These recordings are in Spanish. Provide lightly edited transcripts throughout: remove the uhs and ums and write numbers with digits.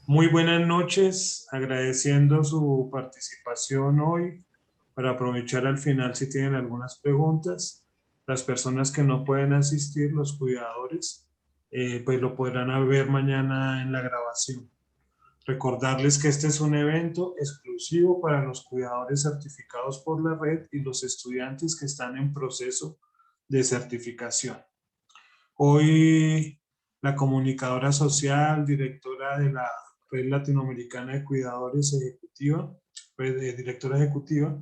Muy buenas noches, agradeciendo su participación hoy para aprovechar al final si tienen algunas preguntas. Las personas que no pueden asistir, los cuidadores, pues lo podrán ver mañana en la grabación. Recordarles que este es un evento exclusivo para los cuidadores certificados por la red y los estudiantes que están en proceso de certificación. Hoy la comunicadora social, directora de la Red Latinoamericana de Cuidadores Ejecutiva, directora ejecutiva,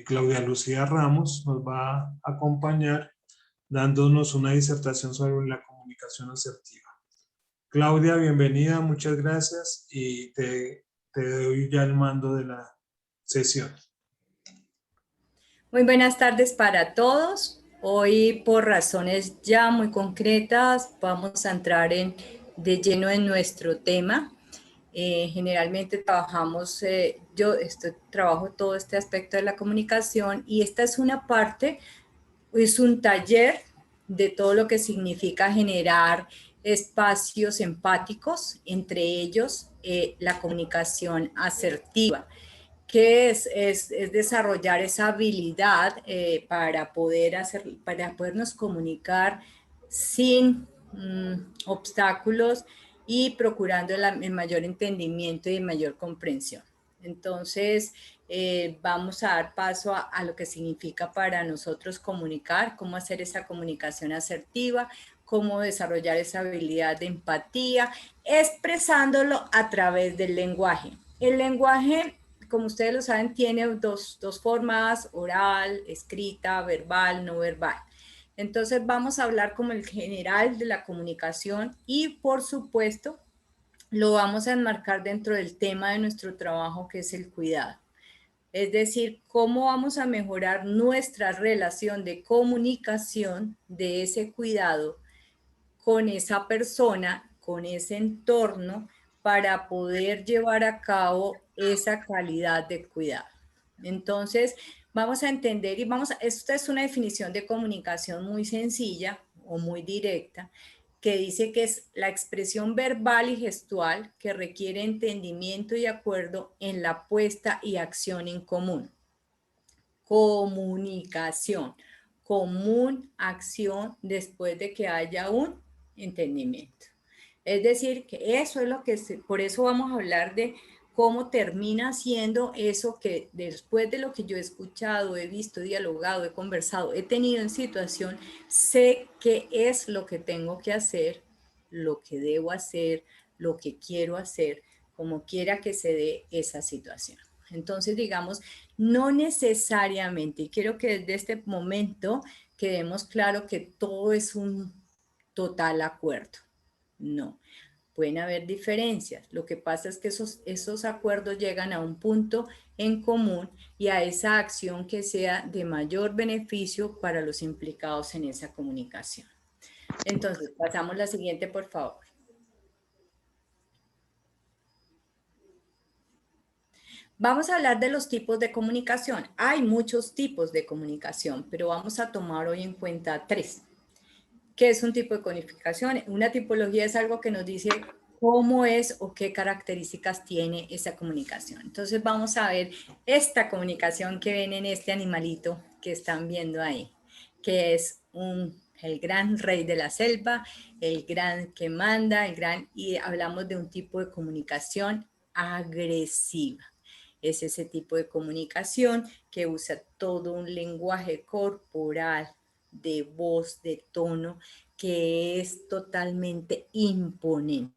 Claudia Lucía Ramos, nos va a acompañar dándonos una disertación sobre la comunicación asertiva. Claudia, bienvenida, muchas gracias y te doy ya el mando de la sesión. Muy buenas tardes para todos. Hoy, por razones ya muy concretas, vamos a entrar de lleno en nuestro tema. Generalmente trabajamos, trabajo todo este aspecto de la comunicación y esta es una parte, es un taller de todo lo que significa generar espacios empáticos, entre ellos la comunicación asertiva, que es desarrollar esa habilidad para podernos comunicar sin obstáculos y procurando el mayor entendimiento y el mayor comprensión. Entonces, vamos a dar paso a lo que significa para nosotros comunicar, cómo hacer esa comunicación asertiva, cómo desarrollar esa habilidad de empatía, expresándolo a través del lenguaje. El lenguaje, como ustedes lo saben, tiene dos formas: oral, escrita, verbal, no verbal. Entonces vamos a hablar como el general de la comunicación y, por supuesto, lo vamos a enmarcar dentro del tema de nuestro trabajo, que es el cuidado. Es decir, cómo vamos a mejorar nuestra relación de comunicación, de ese cuidado con esa persona, con ese entorno, para poder llevar a cabo esa calidad de cuidado. Entonces, vamos a entender esta es una definición de comunicación muy sencilla o muy directa, que dice que es la expresión verbal y gestual que requiere entendimiento y acuerdo en la puesta y acción en común. Comunicación, común acción después de que haya un entendimiento. Es decir, que eso es lo que, por eso vamos a hablar de cómo termina siendo eso que después de lo que yo he escuchado, he visto, dialogado, he conversado, he tenido en situación, sé qué es lo que tengo que hacer, lo que debo hacer, lo que quiero hacer, como quiera que se dé esa situación. Entonces, digamos, no necesariamente, y quiero que desde este momento quedemos claro que todo es un total acuerdo. No, pueden haber diferencias. Lo que pasa es que esos acuerdos llegan a un punto en común y a esa acción que sea de mayor beneficio para los implicados en esa comunicación. Entonces, pasamos a la siguiente, por favor. Vamos a hablar de los tipos de comunicación. Hay muchos tipos de comunicación, pero vamos a tomar hoy en cuenta 3. ¿Qué es un tipo de comunicación? Una tipología es algo que nos dice cómo es o qué características tiene esa comunicación. Entonces vamos a ver esta comunicación que ven en este animalito que están viendo ahí, que es el gran rey de la selva, el gran que manda, y hablamos de un tipo de comunicación agresiva. Es ese tipo de comunicación que usa todo un lenguaje corporal, de voz, de tono, que es totalmente imponente.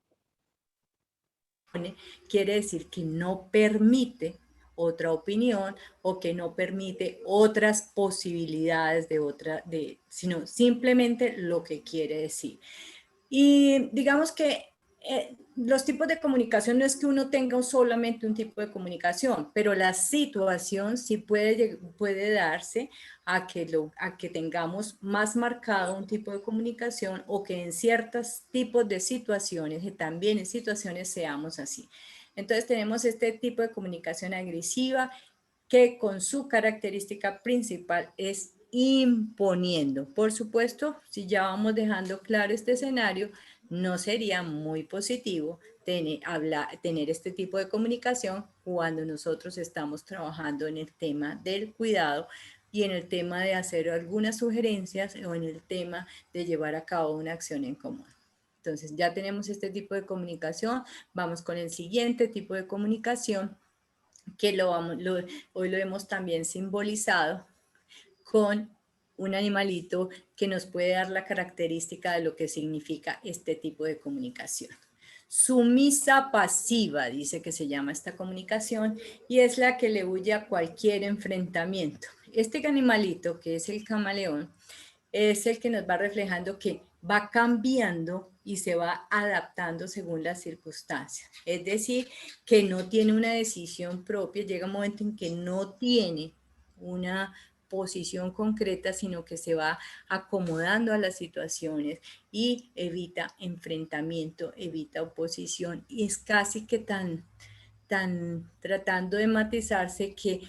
Quiere decir que no permite otra opinión o que no permite otras posibilidades sino simplemente lo que quiere decir. Y digamos que los tipos de comunicación no es que uno tenga solamente un tipo de comunicación, pero la situación sí puede darse a que tengamos más marcado un tipo de comunicación o que en ciertos tipos de situaciones, y también en situaciones, seamos así. Entonces tenemos este tipo de comunicación agresiva que con su característica principal es imponiendo. Por supuesto, si ya vamos dejando claro este escenario, no sería muy positivo tener este tipo de comunicación cuando nosotros estamos trabajando en el tema del cuidado y en el tema de hacer algunas sugerencias o en el tema de llevar a cabo una acción en común. Entonces ya tenemos este tipo de comunicación, vamos con el siguiente tipo de comunicación que hoy lo hemos también simbolizado con un animalito que nos puede dar la característica de lo que significa este tipo de comunicación. Sumisa pasiva, dice que se llama esta comunicación, y es la que le huye a cualquier enfrentamiento. Este animalito, que es el camaleón, es el que nos va reflejando que va cambiando y se va adaptando según las circunstancias. Es decir, que no tiene una decisión propia, llega un momento en que no tiene una posición concreta, sino que se va acomodando a las situaciones y evita enfrentamiento, evita oposición, y es casi que tan tratando de matizarse que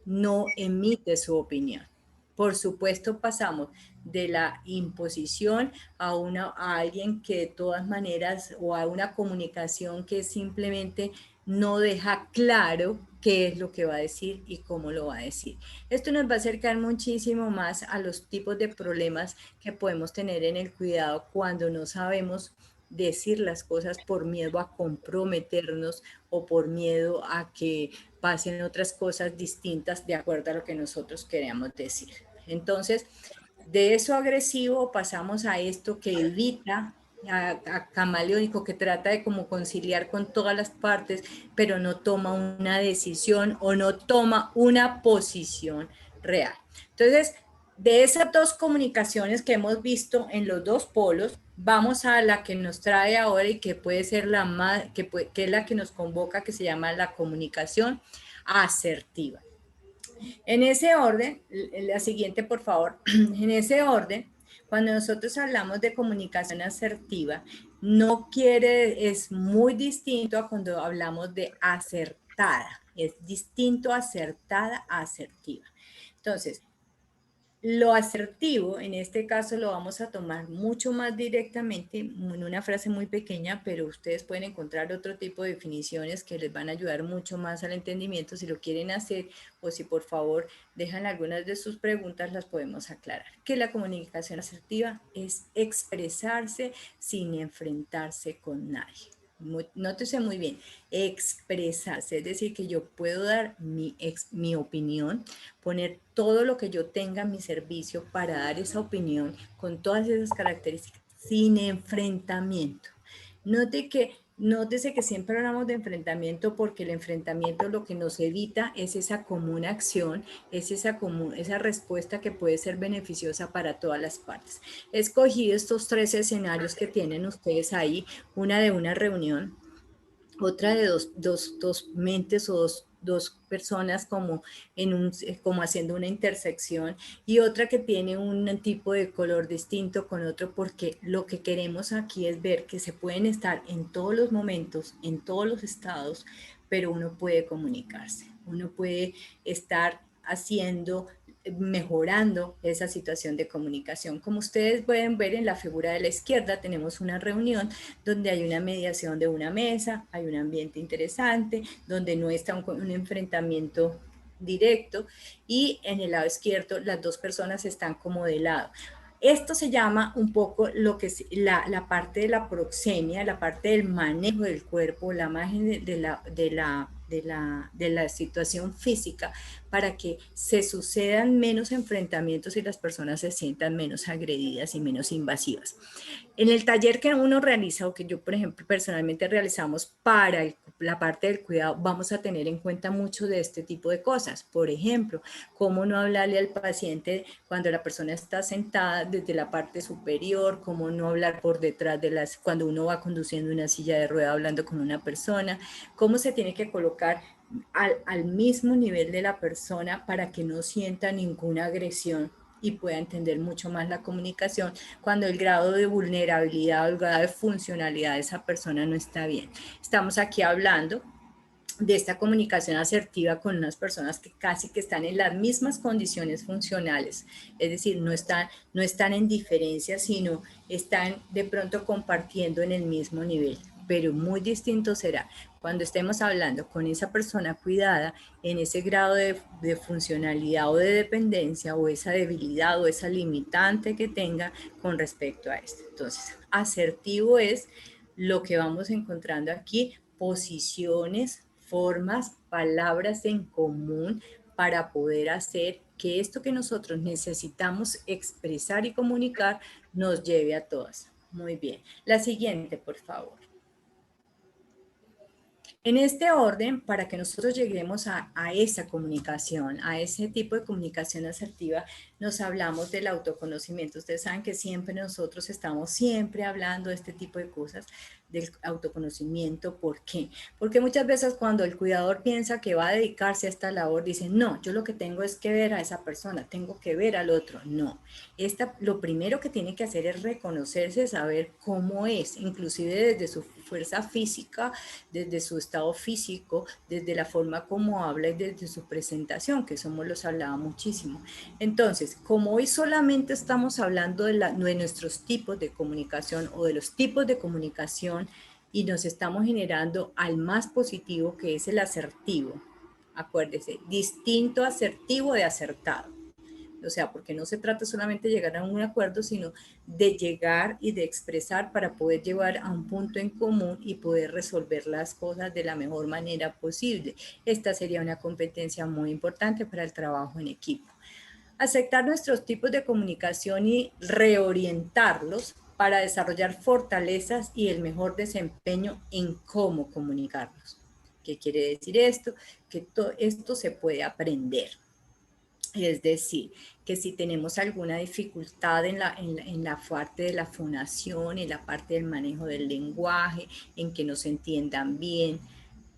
no emite su opinión. Por supuesto, pasamos de la imposición a alguien que de todas maneras, o a una comunicación que simplemente no deja claro qué es lo que va a decir y cómo lo va a decir. Esto nos va a acercar muchísimo más a los tipos de problemas que podemos tener en el cuidado cuando no sabemos decir las cosas por miedo a comprometernos o por miedo a que pasen otras cosas distintas de acuerdo a lo que nosotros queremos decir. Entonces, de eso agresivo pasamos a esto que evita, a camaleónico, que trata de como conciliar con todas las partes, pero no toma una decisión o no toma una posición real. Entonces, de esas dos comunicaciones que hemos visto en los dos polos, vamos a la que nos trae ahora y que puede ser la más, que es la que nos convoca, que se llama la comunicación asertiva. En ese orden, la siguiente por favor, en ese orden, cuando nosotros hablamos de comunicación asertiva, es muy distinto a cuando hablamos de acertada, es distinto acertada a asertiva. Entonces, lo asertivo, en este caso lo vamos a tomar mucho más directamente en una frase muy pequeña, pero ustedes pueden encontrar otro tipo de definiciones que les van a ayudar mucho más al entendimiento si lo quieren hacer, o si por favor dejan algunas de sus preguntas, las podemos aclarar. Que la comunicación asertiva es expresarse sin enfrentarse con nadie. Nótese muy bien, expresarse, es decir, que yo puedo dar mi opinión, poner todo lo que yo tenga a mi servicio para dar esa opinión con todas esas características, sin enfrentamiento. Nótese que siempre hablamos de enfrentamiento porque el enfrentamiento lo que nos evita es esa común acción, es esa respuesta que puede ser beneficiosa para todas las partes. He escogido estos tres escenarios que tienen ustedes ahí, una de una reunión, otra de dos mentes o dos personas como haciendo una intersección, y otra que tiene un tipo de color distinto con otro, porque lo que queremos aquí es ver que se pueden estar en todos los momentos, en todos los estados, pero uno puede comunicarse, uno puede estar mejorando esa situación de comunicación. Como ustedes pueden ver en la figura de la izquierda, tenemos una reunión donde hay una mediación de una mesa, hay un ambiente interesante, donde no está un enfrentamiento directo, y en el lado izquierdo las dos personas están como de lado. Esto se llama un poco lo que es la parte de la proxemia, la parte del manejo del cuerpo, la imagen de la situación física, para que se sucedan menos enfrentamientos y las personas se sientan menos agredidas y menos invasivas. En el taller que uno realiza, o que yo, por ejemplo, personalmente realizamos para la parte del cuidado, vamos a tener en cuenta mucho de este tipo de cosas. Por ejemplo, cómo no hablarle al paciente cuando la persona está sentada desde la parte superior, cómo no hablar por detrás cuando uno va conduciendo una silla de rueda hablando con una persona, cómo se tiene que colocar al mismo nivel de la persona para que no sienta ninguna agresión y pueda entender mucho más la comunicación cuando el grado de vulnerabilidad o el grado de funcionalidad de esa persona no está bien. Estamos aquí hablando de esta comunicación asertiva con unas personas que casi que están en las mismas condiciones funcionales, es decir, no están en diferencia, sino están de pronto compartiendo en el mismo nivel, pero muy distinto será cuando estemos hablando con esa persona cuidada en ese grado de funcionalidad o de dependencia o esa debilidad o esa limitante que tenga con respecto a esto. Entonces, asertivo es lo que vamos encontrando aquí, posiciones, formas, palabras en común para poder hacer que esto que nosotros necesitamos expresar y comunicar nos lleve a todas. Muy bien. La siguiente, por favor. En este orden, para que nosotros lleguemos a esa comunicación, a ese tipo de comunicación asertiva, nos hablamos del autoconocimiento. Ustedes saben que siempre nosotros estamos siempre hablando de este tipo de cosas, del autoconocimiento. ¿Por qué? Porque muchas veces cuando el cuidador piensa que va a dedicarse a esta labor, dice, no, yo lo que tengo es que ver a esa persona, tengo que ver al otro. No, lo primero que tiene que hacer es reconocerse, saber cómo es, inclusive desde su fuerza física, desde su estado físico, desde la forma como habla y desde su presentación, que eso los hablaba muchísimo. Entonces, como hoy solamente estamos hablando de nuestros tipos de comunicación o de los tipos de comunicación y nos estamos generando al más positivo, que es el asertivo. Acuérdese, distinto asertivo de acertado. O sea, porque no se trata solamente de llegar a un acuerdo, sino de llegar y de expresar para poder llevar a un punto en común y poder resolver las cosas de la mejor manera posible. Esta sería una competencia muy importante para el trabajo en equipo. Aceptar nuestros tipos de comunicación y reorientarlos para desarrollar fortalezas y el mejor desempeño en cómo comunicarnos. ¿Qué quiere decir esto? Que todo esto se puede aprender. Es decir, que si tenemos alguna dificultad en la parte de la fonación, en la parte del manejo del lenguaje, en que nos entiendan bien,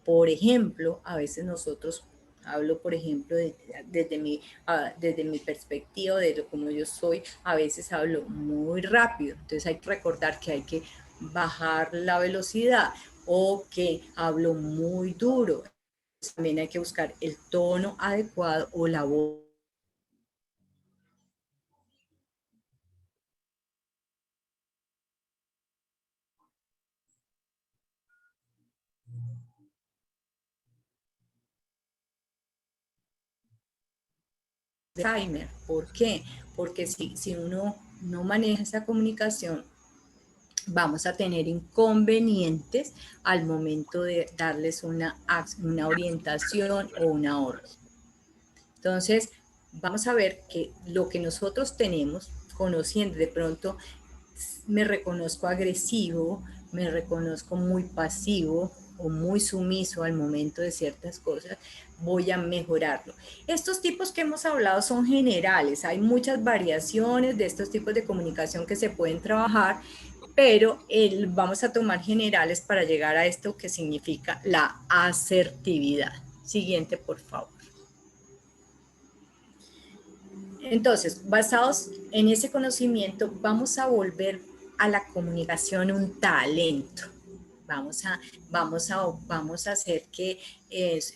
por ejemplo, a veces nosotros, hablo por ejemplo desde mi perspectiva, de como yo soy, a veces hablo muy rápido, entonces hay que recordar que hay que bajar la velocidad o que hablo muy duro. También hay que buscar el tono adecuado o la voz de Alzheimer. ¿Por qué? Porque si uno no maneja esa comunicación, vamos a tener inconvenientes al momento de darles una orientación o una orden. Entonces, vamos a ver que lo que nosotros tenemos, conociendo de pronto, me reconozco agresivo, me reconozco muy pasivo o muy sumiso al momento de ciertas cosas, voy a mejorarlo. Estos tipos que hemos hablado son generales, hay muchas variaciones de estos tipos de comunicación que se pueden trabajar, pero vamos a tomar generales para llegar a esto que significa la asertividad. Siguiente, por favor. Entonces, basados en ese conocimiento, vamos a volver a la comunicación un talento. Vamos a hacer que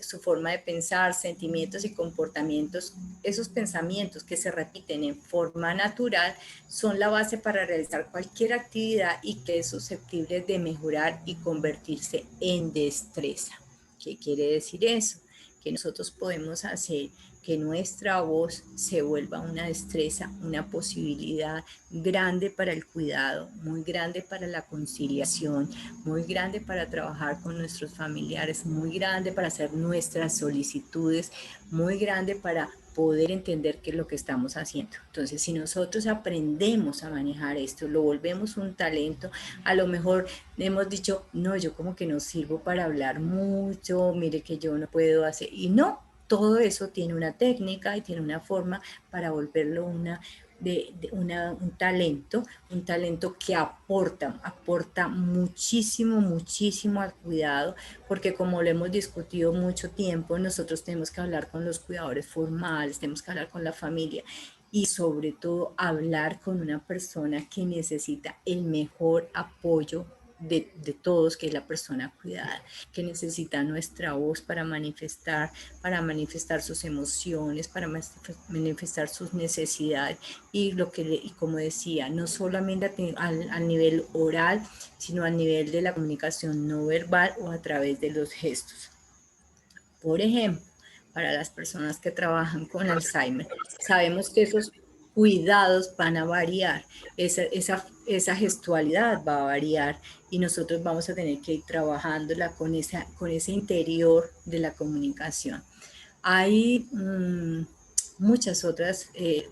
su forma de pensar, sentimientos y comportamientos, esos pensamientos que se repiten en forma natural, son la base para realizar cualquier actividad y que es susceptible de mejorar y convertirse en destreza. ¿Qué quiere decir eso? Que nosotros podemos hacer que nuestra voz se vuelva una destreza, una posibilidad grande para el cuidado, muy grande para la conciliación, muy grande para trabajar con nuestros familiares, muy grande para hacer nuestras solicitudes, muy grande para poder entender qué es lo que estamos haciendo. Entonces, si nosotros aprendemos a manejar esto, lo volvemos un talento, a lo mejor hemos dicho, no, yo como que no sirvo para hablar mucho, mire que yo no puedo hacer, y no, todo eso tiene una técnica y tiene una forma para volverlo un talento que aporta muchísimo, muchísimo al cuidado, porque como lo hemos discutido mucho tiempo, nosotros tenemos que hablar con los cuidadores formales, tenemos que hablar con la familia y sobre todo hablar con una persona que necesita el mejor apoyo de todos, que es la persona cuidada, que necesita nuestra voz para manifestar sus emociones, para manifestar sus necesidades, y como decía, no solamente al nivel oral, sino al nivel de la comunicación no verbal o a través de los gestos. Por ejemplo, para las personas que trabajan con Alzheimer, sabemos que esos cuidados van a variar, esa gestualidad va a variar, y nosotros vamos a tener que ir trabajándola con ese interior de la comunicación. Hay muchas otras,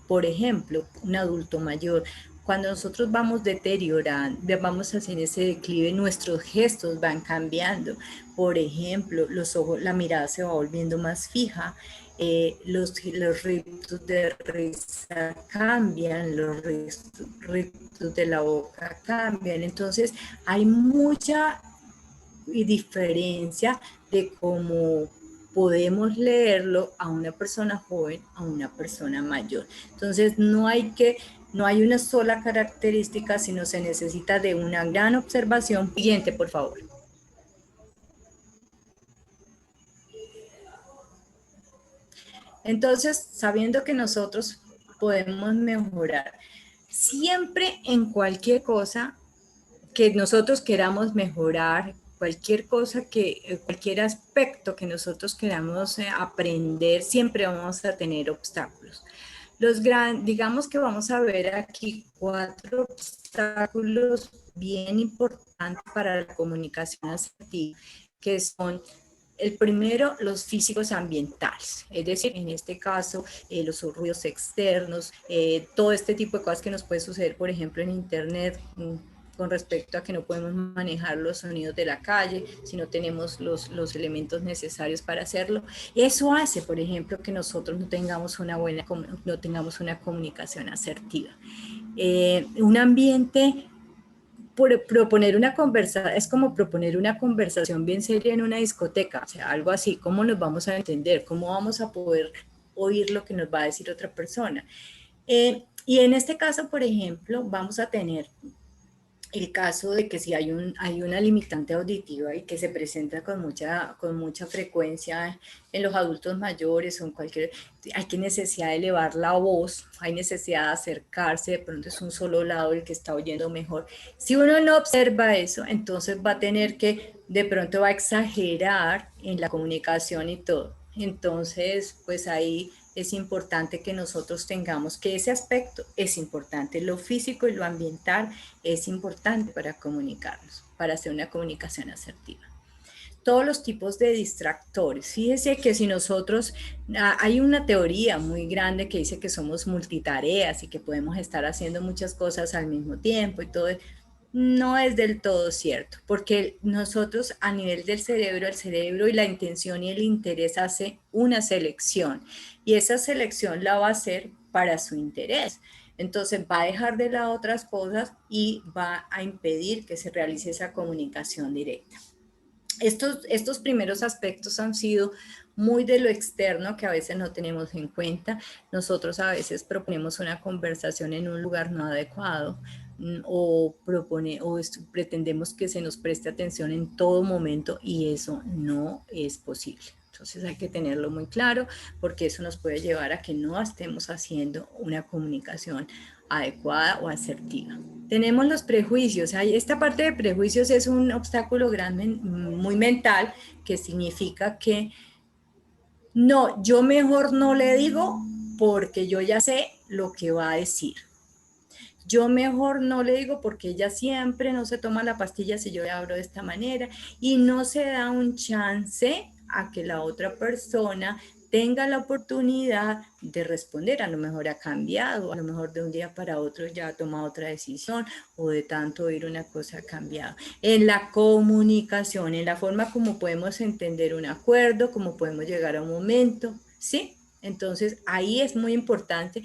por ejemplo, un adulto mayor, cuando nosotros vamos deteriorando, vamos haciendo ese declive, nuestros gestos van cambiando. Por ejemplo, los ojos, la mirada se va volviendo más fija, los ritos de risa cambian, los ritos de la boca cambian. Entonces, hay mucha diferencia de cómo podemos leerlo a una persona joven, a una persona mayor. Entonces, no hay una sola característica, sino se necesita de una gran observación. Siguiente, por favor. Entonces, sabiendo que nosotros podemos mejorar siempre en cualquier cosa que nosotros queramos mejorar, cualquier aspecto que nosotros queramos aprender, siempre vamos a tener obstáculos. Digamos que vamos a ver aquí 4 obstáculos bien importantes para la comunicación asertiva, que son: el primero, los físicos ambientales, es decir, en este caso, los ruidos externos, todo este tipo de cosas que nos puede suceder, por ejemplo, en Internet, con respecto a que no podemos manejar los sonidos de la calle, si no tenemos los elementos necesarios para hacerlo. Eso hace, por ejemplo, que nosotros no tengamos una comunicación asertiva. Un ambiente... proponer una conversación es como proponer una conversación bien seria en una discoteca, o sea, algo así. ¿Cómo nos vamos a entender? ¿Cómo vamos a poder oír lo que nos va a decir otra persona? Y en este caso, por ejemplo, vamos a tener el caso de que si hay una limitante auditiva y que se presenta con mucha frecuencia en los adultos mayores o en hay que necesidad de elevar la voz, hay necesidad de acercarse, de pronto es un solo lado el que está oyendo mejor. Si uno no observa eso, entonces va a tener que, de pronto va a exagerar en la comunicación y todo. Entonces, pues ahí es importante que nosotros tengamos que ese aspecto es importante, lo físico y lo ambiental es importante para comunicarnos, para hacer una comunicación asertiva. Todos los tipos de distractores. Fíjese que si nosotros, hay una teoría muy grande que dice que somos multitareas y que podemos estar haciendo muchas cosas al mismo tiempo y todo. No es del todo cierto, porque nosotros a nivel del cerebro, el cerebro y la intención y el interés hace una selección, y esa selección la va a hacer para su interés. Entonces va a dejar de lado otras cosas y va a impedir que se realice esa comunicación directa. Estos primeros aspectos han sido muy de lo externo, que a veces no tenemos en cuenta. Nosotros a veces proponemos una conversación en un lugar no adecuado, o pretendemos que se nos preste atención en todo momento, y eso no es posible. Entonces hay que tenerlo muy claro, porque eso nos puede llevar a que no estemos haciendo una comunicación adecuada o asertiva. Tenemos los prejuicios. Esta parte de prejuicios es un obstáculo grande, muy mental, que significa que no, yo mejor no le digo porque yo ya sé lo que va a decir. Yo mejor no le digo porque ella siempre no se toma la pastilla si yo le hablo de esta manera, y no se da un chance a que la otra persona tenga la oportunidad de responder. A lo mejor ha cambiado, a lo mejor de un día para otro ya ha tomado otra decisión, o de tanto oír una cosa ha cambiado. En la comunicación, en la forma como podemos entender un acuerdo, como podemos llegar a un momento, ¿sí? Entonces, ahí es muy importante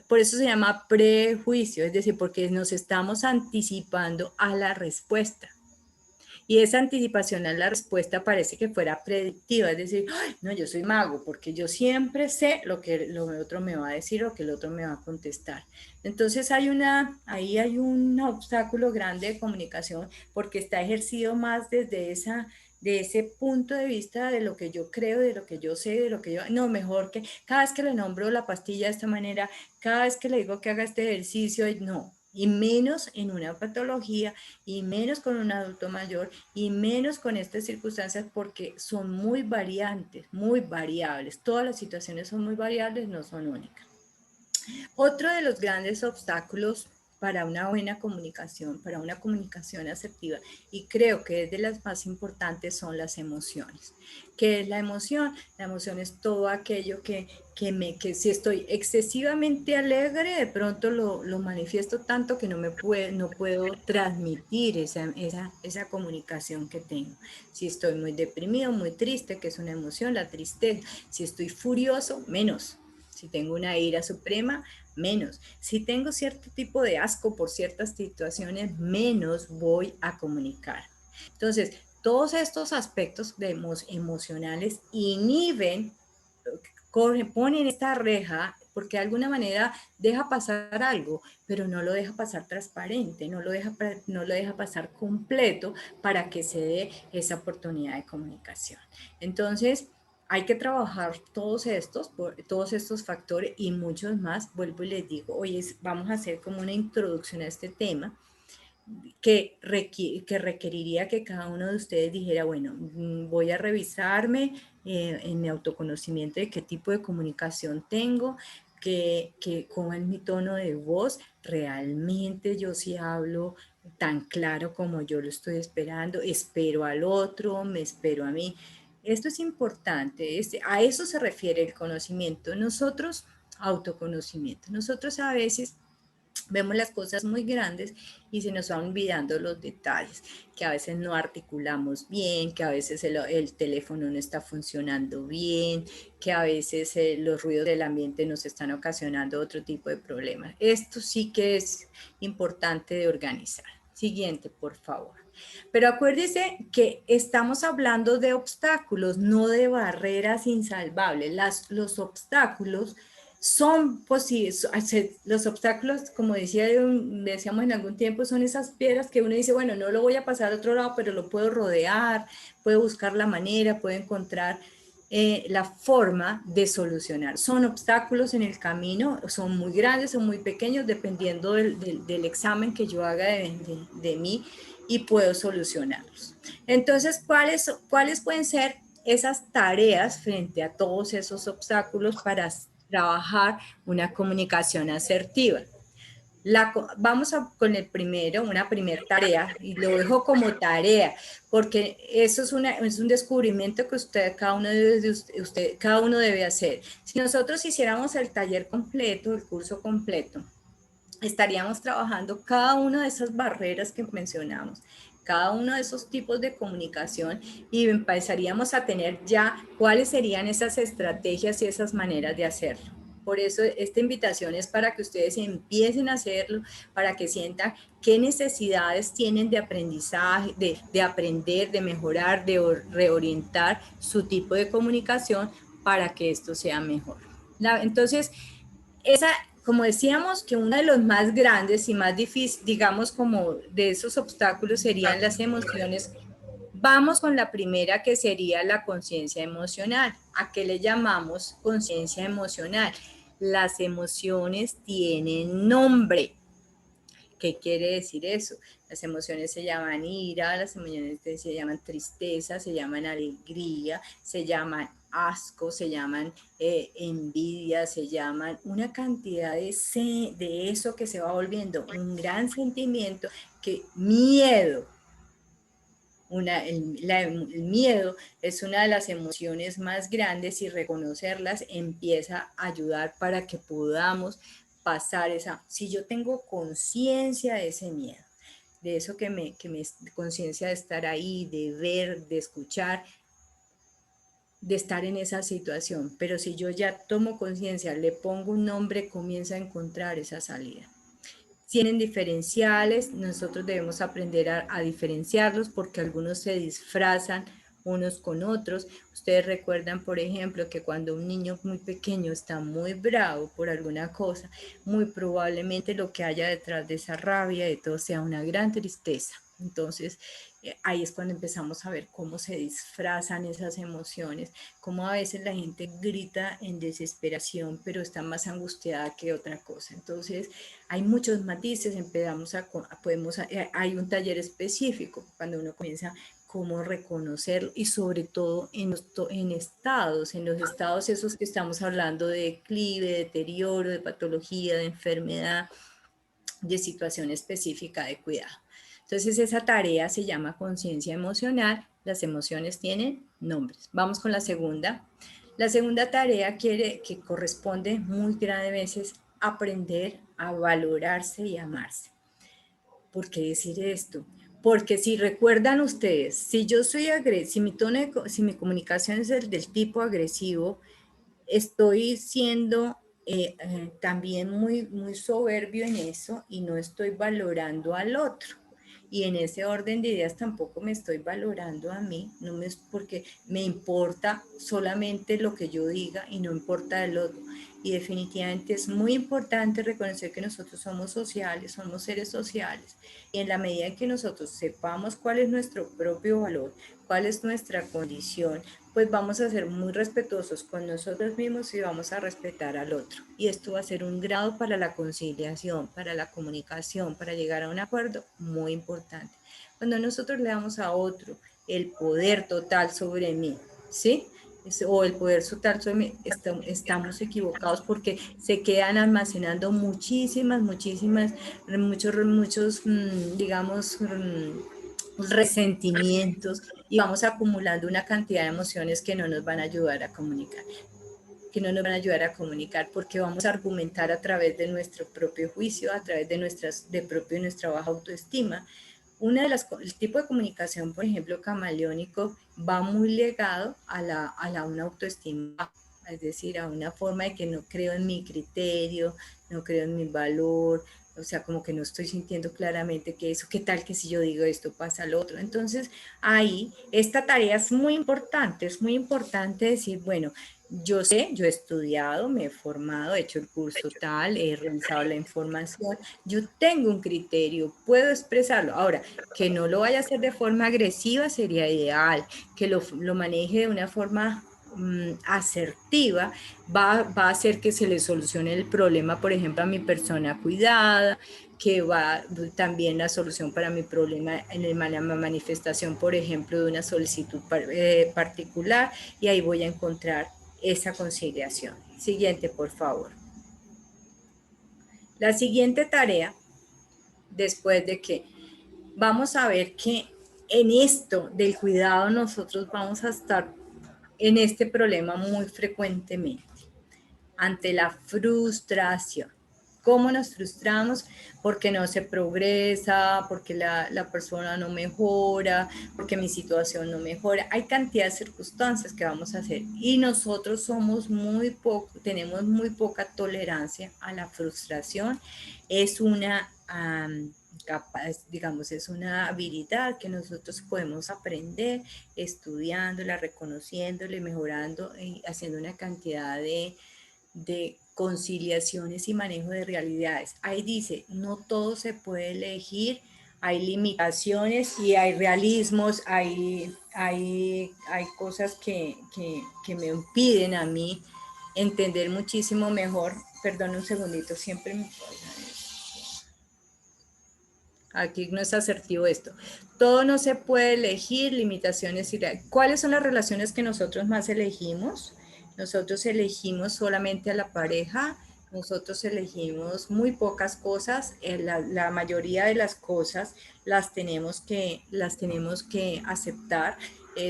por eso se llama prejuicio, es decir, porque nos estamos anticipando a la respuesta. Y esa anticipación a la respuesta parece que fuera predictiva, es decir, "Ay, no, yo soy mago porque yo siempre sé lo que el otro me va a decir o que el otro me va a contestar". Entonces ahí hay un obstáculo grande de comunicación porque está ejercido más desde de ese punto de vista de lo que yo creo, de lo que yo sé, de lo que yo... No, mejor que cada vez que le nombro la pastilla de esta manera, cada vez que le digo que haga este ejercicio, no. Y menos en una patología, y menos con un adulto mayor, y menos con estas circunstancias porque son muy variantes, muy variables. Todas las situaciones son muy variables, no son únicas. Otro de los grandes obstáculos para una buena comunicación, para una comunicación asertiva, y creo que es de las más importantes, son las emociones. ¿Qué es la emoción? La emoción es todo aquello que si estoy excesivamente alegre, de pronto lo manifiesto tanto que no puedo transmitir esa comunicación que tengo. Si estoy muy deprimido, muy triste, que es una emoción, la tristeza. Si estoy furioso, menos. Si tengo una ira suprema, menos. Si tengo cierto tipo de asco por ciertas situaciones, menos voy a comunicar. Entonces, todos estos aspectos emocionales inhiben, ponen esta reja, porque de alguna manera deja pasar algo, pero no lo deja pasar transparente, no lo deja pasar completo para que se dé esa oportunidad de comunicación. Entonces, hay que trabajar todos estos factores y muchos más. Vuelvo y les digo, hoy vamos a hacer como una introducción a este tema que requeriría que cada uno de ustedes dijera, bueno, voy a revisarme en mi autoconocimiento de qué tipo de comunicación tengo, cómo es mi tono de voz, realmente yo sí hablo tan claro como yo lo estoy esperando, espero al otro, me espero a mí. Esto es importante, a eso se refiere el conocimiento. Nosotros, autoconocimiento, nosotros a veces vemos las cosas muy grandes y se nos van olvidando los detalles, que a veces no articulamos bien, que a veces el teléfono no está funcionando bien, que a veces los ruidos del ambiente nos están ocasionando otro tipo de problemas. Esto sí que es importante de organizar. Siguiente, por favor. Pero acuérdese que estamos hablando de obstáculos, no de barreras insalvables. Los obstáculos son posibles, los obstáculos, como decíamos en algún tiempo, son esas piedras que uno dice, bueno, no lo voy a pasar al otro lado, pero lo puedo rodear, puedo buscar la manera, puedo encontrar la forma de solucionar. Son obstáculos en el camino, son muy grandes, son muy pequeños, dependiendo del examen que yo haga de mí, y puedo solucionarlos. Entonces, ¿cuáles pueden ser esas tareas frente a todos esos obstáculos para trabajar una comunicación asertiva? Vamos con el primero, una primera tarea, y lo dejo como tarea, porque eso es un descubrimiento que cada uno debe hacer. Si nosotros hiciéramos el taller completo, el curso completo, estaríamos trabajando cada una de esas barreras que mencionamos, cada uno de esos tipos de comunicación, y empezaríamos a tener ya cuáles serían esas estrategias y esas maneras de hacerlo. Por eso esta invitación es para que ustedes empiecen a hacerlo, para que sientan qué necesidades tienen de aprendizaje, de aprender, de mejorar, de reorientar su tipo de comunicación para que esto sea mejor. Entonces, como decíamos, que uno de los más grandes y más difíciles, digamos, como de esos obstáculos serían las emociones. Vamos con la primera, que sería la conciencia emocional. ¿A qué le llamamos conciencia emocional? Las emociones tienen nombre. ¿Qué quiere decir eso? Las emociones se llaman ira, las emociones se llaman tristeza, se llaman alegría, se llaman asco, se llaman envidia, se llaman una cantidad de eso que se va volviendo un gran sentimiento, miedo. El miedo es una de las emociones más grandes, y reconocerlas empieza a ayudar para que podamos pasar si yo tengo conciencia de ese miedo, de eso conciencia de estar ahí, de ver, de escuchar, de estar en esa situación, pero si yo ya tomo conciencia, le pongo un nombre, comienzo a encontrar esa salida. Tienen diferenciales, nosotros debemos aprender a diferenciarlos porque algunos se disfrazan unos con otros. Ustedes recuerdan, por ejemplo, que cuando un niño muy pequeño está muy bravo por alguna cosa, muy probablemente lo que haya detrás de esa rabia, de todo, sea una gran tristeza. Entonces, ahí es cuando empezamos a ver cómo se disfrazan esas emociones, cómo a veces la gente grita en desesperación, pero está más angustiada que otra cosa. Entonces, hay muchos matices, hay un taller específico cuando uno comienza cómo reconocerlo y sobre todo en los estados esos que estamos hablando de declive, de deterioro, de patología, de enfermedad, de situación específica de cuidado. Entonces esa tarea se llama conciencia emocional, las emociones tienen nombres. Vamos con la segunda. La segunda tarea que corresponde muy grandes veces aprender a valorarse y amarse. ¿Por qué decir esto? Porque si recuerdan ustedes, si yo soy agresivo, si mi comunicación es del tipo agresivo, estoy siendo también muy soberbio en eso y no estoy valorando al otro. Y en ese orden de ideas tampoco me estoy valorando a mí, porque me importa solamente lo que yo diga y no importa el otro. Y definitivamente es muy importante reconocer que nosotros somos sociales, somos seres sociales. Y en la medida en que nosotros sepamos cuál es nuestro propio valor, cuál es nuestra condición, pues vamos a ser muy respetuosos con nosotros mismos y vamos a respetar al otro. Y esto va a ser un grado para la conciliación, para la comunicación, para llegar a un acuerdo muy importante. Cuando nosotros le damos a otro el poder total sobre mí, ¿sí? O el poder total sobre mí, estamos equivocados porque se quedan almacenando muchos, digamos, resentimientos y vamos acumulando una cantidad de emociones que no nos van a ayudar a comunicar porque vamos a argumentar a través de nuestro propio juicio, a través de nuestra baja autoestima. El tipo de comunicación, por ejemplo, camaleónico, va muy ligado a una autoestima, es decir, a una forma de que no creo en mi criterio, no creo en mi valor, o sea, como que no estoy sintiendo claramente que eso, qué tal que si yo digo esto pasa al otro. Entonces, ahí, esta tarea es muy importante decir, bueno, yo sé, yo he estudiado, me he formado, he hecho el curso tal, he revisado la información, yo tengo un criterio, puedo expresarlo. Ahora, que no lo vaya a hacer de forma agresiva sería ideal, que lo maneje de una forma asertiva, va a hacer que se le solucione el problema, por ejemplo, a mi persona cuidada, que va también la solución para mi problema en la manifestación, por ejemplo, de una solicitud particular, y ahí voy a encontrar esa conciliación. Siguiente, por favor. La siguiente tarea, después de que vamos a ver que en esto del cuidado nosotros vamos a estar en este problema muy frecuentemente, ante la frustración. ¿Cómo nos frustramos? Porque no se progresa, porque la persona no mejora, porque mi situación no mejora. Hay cantidad de circunstancias que vamos a hacer y nosotros tenemos muy poca tolerancia a la frustración. Es una digamos, es una habilidad que nosotros podemos aprender estudiándola, reconociéndola, mejorando y haciendo una cantidad de conciliaciones y manejo de realidades. Ahí dice, no todo se puede elegir, hay limitaciones y hay realismos, hay cosas que me impiden a mí entender muchísimo mejor. Perdón un segundito, siempre me... Aquí no es asertivo esto. Todo no se puede elegir, limitaciones y... ¿Cuáles son las relaciones que nosotros más elegimos? Nosotros elegimos solamente a la pareja, nosotros elegimos muy pocas cosas, la mayoría de las cosas las tenemos que aceptar.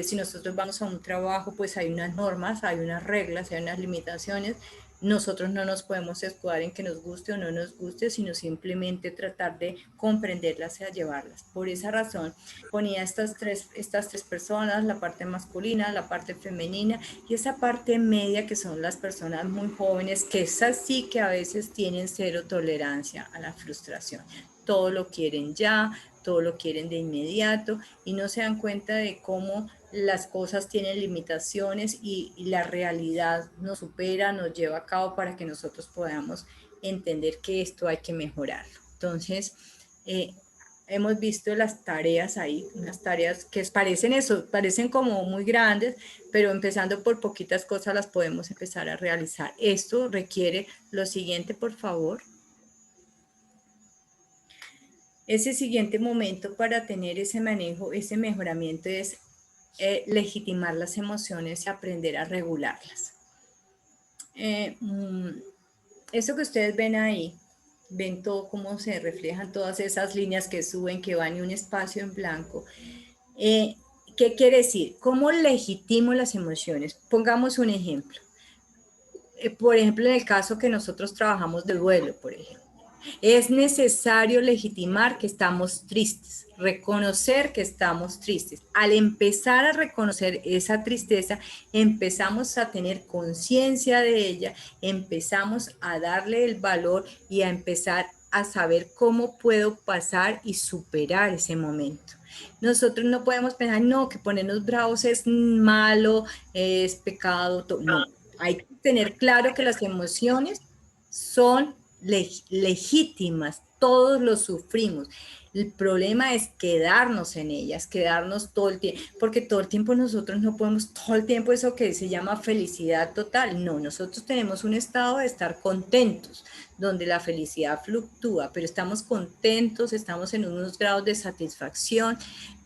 Si nosotros vamos a un trabajo, pues hay unas normas, hay unas reglas, hay unas limitaciones, nosotros no nos podemos escudar en que nos guste o no nos guste, sino simplemente tratar de comprenderlas y a llevarlas. Por esa razón ponía estas tres personas, la parte masculina, la parte femenina y esa parte media que son las personas muy jóvenes, que es así que a veces tienen cero tolerancia a la frustración. Todo lo quieren ya, todo lo quieren de inmediato y no se dan cuenta de cómo las cosas tienen limitaciones y la realidad nos supera, nos lleva a cabo para que nosotros podamos entender que esto hay que mejorarlo. Entonces, hemos visto las tareas ahí, unas tareas que parecen eso, parecen como muy grandes, pero empezando por poquitas cosas las podemos empezar a realizar. Esto requiere lo siguiente, por favor. Ese siguiente momento para tener ese manejo, ese mejoramiento es legitimar las emociones y aprender a regularlas. Eso que ustedes ven ahí, ven todo cómo se reflejan todas esas líneas que suben, que van y un espacio en blanco. ¿Qué quiere decir? ¿Cómo legitimo las emociones? Pongamos un ejemplo. Por ejemplo, en el caso que nosotros trabajamos de duelo, por ejemplo. Es necesario legitimar que estamos tristes, reconocer que estamos tristes. Al empezar a reconocer esa tristeza, empezamos a tener conciencia de ella, empezamos a darle el valor y a empezar a saber cómo puedo pasar y superar ese momento. Nosotros no podemos pensar, no, que ponernos bravos es malo, es pecado, no. Hay que tener claro que las emociones son legítimas, todos lo sufrimos. El problema es quedarnos en ellas, quedarnos todo el tiempo, porque todo el tiempo nosotros no podemos, todo el tiempo eso que se llama felicidad total, no, nosotros tenemos un estado de estar contentos, donde la felicidad fluctúa, pero estamos contentos, estamos en unos grados de satisfacción,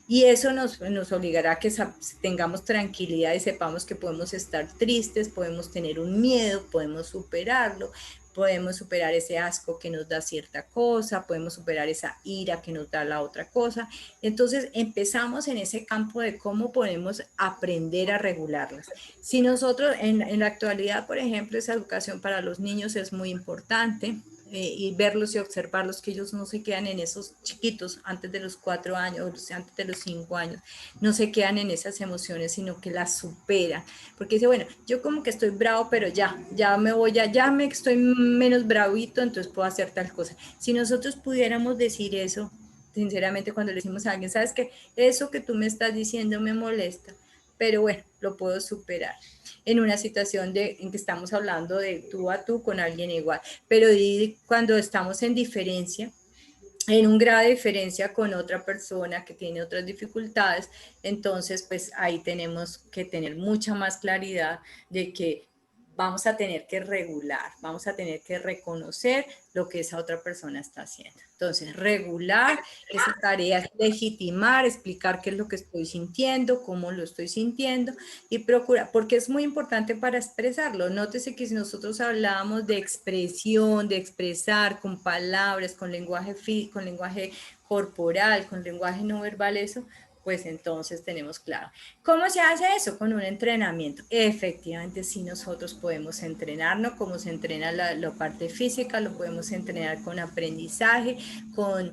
y eso nos obligará a que tengamos tranquilidad y sepamos que podemos estar tristes, podemos tener un miedo, podemos superarlo, podemos superar ese asco que nos da cierta cosa, podemos superar esa ira que nos da la otra cosa. Entonces empezamos en ese campo de cómo podemos aprender a regularlas. Si nosotros en la actualidad, por ejemplo, esa educación para los niños es muy importante, y verlos y observarlos, que ellos no se quedan en esos chiquitos antes de los 4 años, antes de los 5 años, no se quedan en esas emociones, sino que las superan, porque dice, bueno, yo como que estoy bravo, pero ya me voy, ya me estoy menos bravito, entonces puedo hacer tal cosa. Si nosotros pudiéramos decir eso, sinceramente, cuando le decimos a alguien, sabes que eso que tú me estás diciendo me molesta, pero bueno, lo puedo superar en una situación en que estamos hablando de tú a tú con alguien igual, pero cuando estamos en diferencia, en un grado de diferencia con otra persona que tiene otras dificultades, entonces pues ahí tenemos que tener mucha más claridad de que vamos a tener que regular, vamos a tener que reconocer lo que esa otra persona está haciendo. Entonces, regular esa tarea es legitimar, explicar qué es lo que estoy sintiendo, cómo lo estoy sintiendo y procurar, porque es muy importante para expresarlo. Nótese que si nosotros hablábamos de expresión, de expresar con palabras, con lenguaje corporal, con lenguaje no verbal, eso, pues entonces tenemos claro. ¿Cómo se hace eso? Con un entrenamiento. Efectivamente, sí, nosotros podemos entrenarnos, como se entrena la parte física, lo podemos entrenar con aprendizaje, con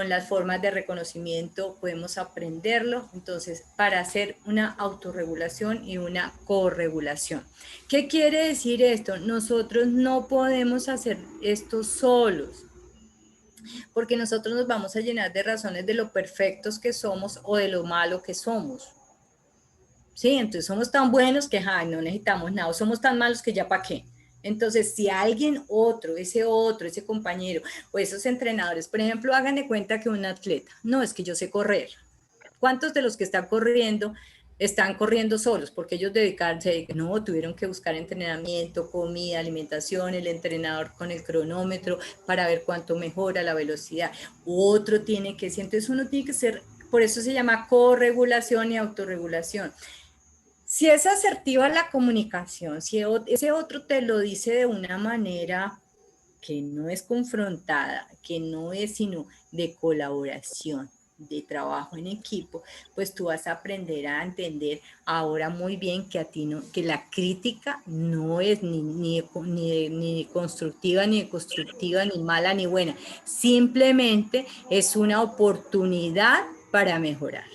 las formas de reconocimiento, podemos aprenderlo. Entonces, para hacer una autorregulación y una corregulación. ¿Qué quiere decir esto? Nosotros no podemos hacer esto solos, porque nosotros nos vamos a llenar de razones de lo perfectos que somos o de lo malo que somos. Sí, entonces somos tan buenos que no necesitamos nada, o somos tan malos que ya para qué. Entonces, si alguien ese compañero o esos entrenadores, por ejemplo, hagan de cuenta que un atleta, no, es que yo sé correr. ¿Cuántos de los que están corriendo solos? Porque ellos tuvieron que buscar entrenamiento, comida, alimentación, el entrenador con el cronómetro para ver cuánto mejora la velocidad. Otro tiene que ser, entonces uno tiene que ser, por eso se llama corregulación y autorregulación. Si es asertiva la comunicación, si ese otro te lo dice de una manera que no es confrontada, que no es sino de colaboración, de trabajo en equipo, pues tú vas a aprender a entender ahora muy bien que a ti no, que la crítica no es ni constructiva, ni deconstructiva, ni mala, ni buena. Simplemente es una oportunidad para mejorar.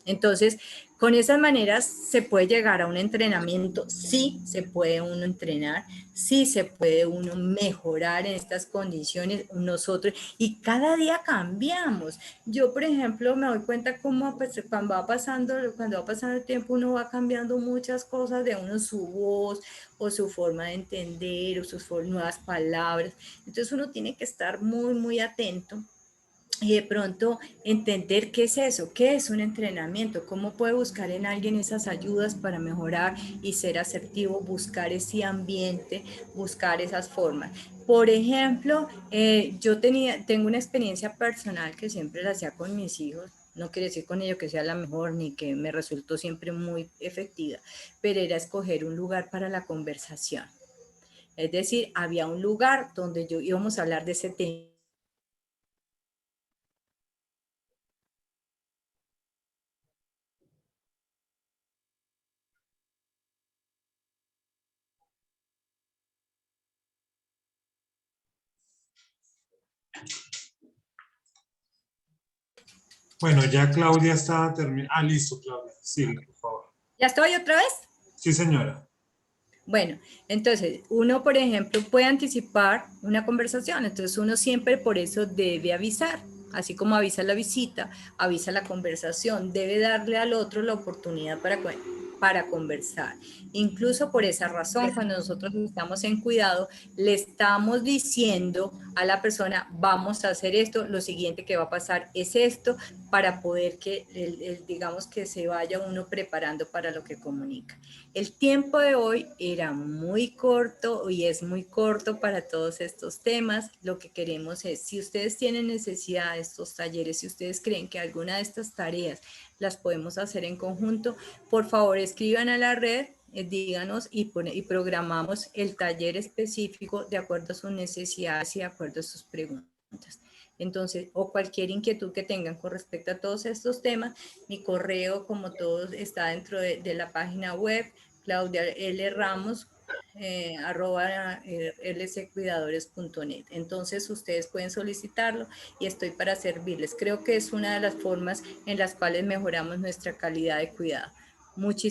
Entonces, con esas maneras se puede llegar a un entrenamiento, sí se puede uno entrenar, sí se puede uno mejorar en estas condiciones nosotros y cada día cambiamos. Yo, por ejemplo, me doy cuenta cómo pues, cuando va pasando el tiempo uno va cambiando muchas cosas de uno, su voz o su forma de entender o sus nuevas palabras. Entonces uno tiene que estar muy, muy atento y de pronto entender qué es eso, qué es un entrenamiento, cómo puede buscar en alguien esas ayudas para mejorar y ser asertivo, buscar ese ambiente, buscar esas formas. Por ejemplo, tengo una experiencia personal que siempre la hacía con mis hijos. No quiere decir con ello que sea la mejor ni que me resultó siempre muy efectiva, pero era escoger un lugar para la conversación. Es decir, había un lugar donde íbamos a hablar de ese tema. Bueno, ya Claudia estaba terminando. Ah, listo, Claudia. Sigue, por favor. ¿Ya estoy otra vez? Sí, señora. Bueno, entonces uno, por ejemplo, puede anticipar una conversación, entonces uno siempre por eso debe avisar, así como avisa la visita, avisa la conversación, debe darle al otro la oportunidad para conversar. Incluso por esa razón, cuando nosotros estamos en cuidado, le estamos diciendo a la persona, vamos a hacer esto, lo siguiente que va a pasar es esto, para poder que, digamos, que se vaya uno preparando para lo que comunica. El tiempo de hoy era muy corto y es muy corto para todos estos temas. Lo que queremos es, si ustedes tienen necesidad de estos talleres, si ustedes creen que alguna de estas tareas las podemos hacer en conjunto, por favor escriban a la red, díganos y programamos el taller específico de acuerdo a sus necesidades y de acuerdo a sus preguntas. Entonces, o cualquier inquietud que tengan con respecto a todos estos temas, mi correo, como todos, está dentro de la página web, Claudia L. Ramos, lccuidadores.net. Entonces, ustedes pueden solicitarlo y estoy para servirles. Creo que es una de las formas en las cuales mejoramos nuestra calidad de cuidado. Muchísimas